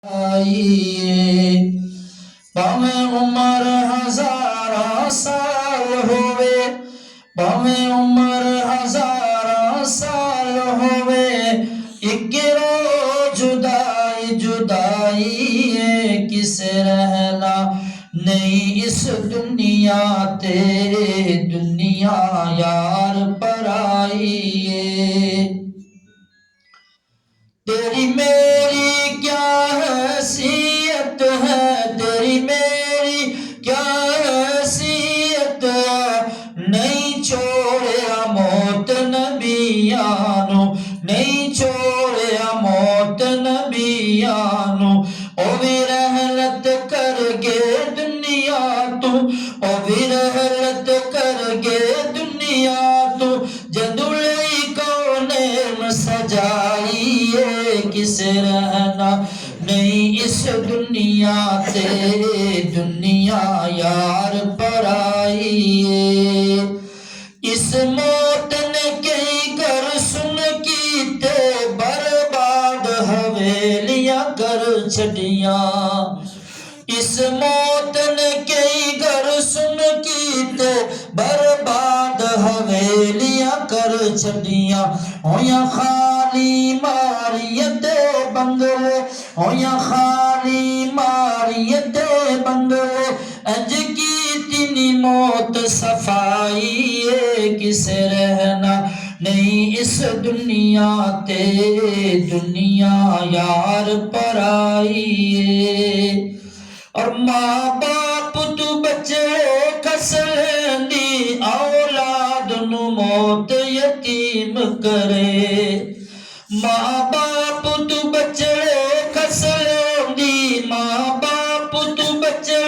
आइए भावें उम्र हजारा साल होवे, भावें उम्र हजारा साल होवे, एक रोज जुदाई जुदाई है किस रहना नहीं इस दुनिया ते, दुनिया यार पराई है। तेरी मेरी क्या हैसियत है, तेरी मेरी क्या हैसियत है, नहीं छोड़िया मौत नबियानो, नहीं छोड़िया मौत नबियानो। ओ भी रहलत करके दुनिया तू, ओ भी रहलत करके दुनिया तू, जदुलई कौने सजाई किस रहना नहीं इस दुनिया ते, दुनिया यार पराई है। इस मौत ने कई घर सुन कीते, बर्बाद हवेलियां कर छड़िया। इस मौत ने कई घर सुन कीते, बर्बाद हवेलियां कर छड़िया। होया खाली मारियते बंगले, होया खाली मारियते बंगले, अज की तिनी मौत सफाई है किस रहना नहीं इस दुनिया ते, दुनिया यार पराई है। और माँ बाप तू बच्चे कसलंदी, औलाद नु मौत यतीम करे। माँ बाप तू बच्चे कसलंदी, माँ बाप तू बच्चे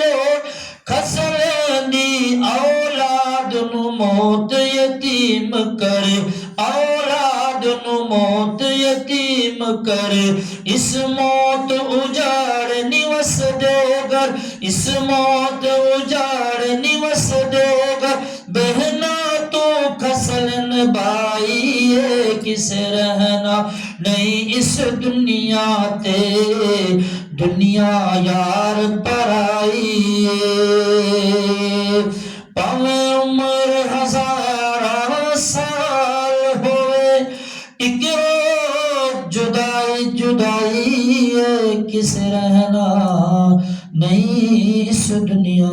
खसलंदी, औलाद नु मौत यतीम करे, औलाद नु मौत यतीम करे। इस मौत उजाड़ निवस देगर, इस मौत उजाड़ निवस देगर, बहना तो खसलन बाई है किस रहना नहीं इस दुनिया ते, दुनिया यार पराई है। भावें उम्र हजारा साल होवे, एक रोज जुदाई जुदाई है किस रहना नहीं इस दुनिया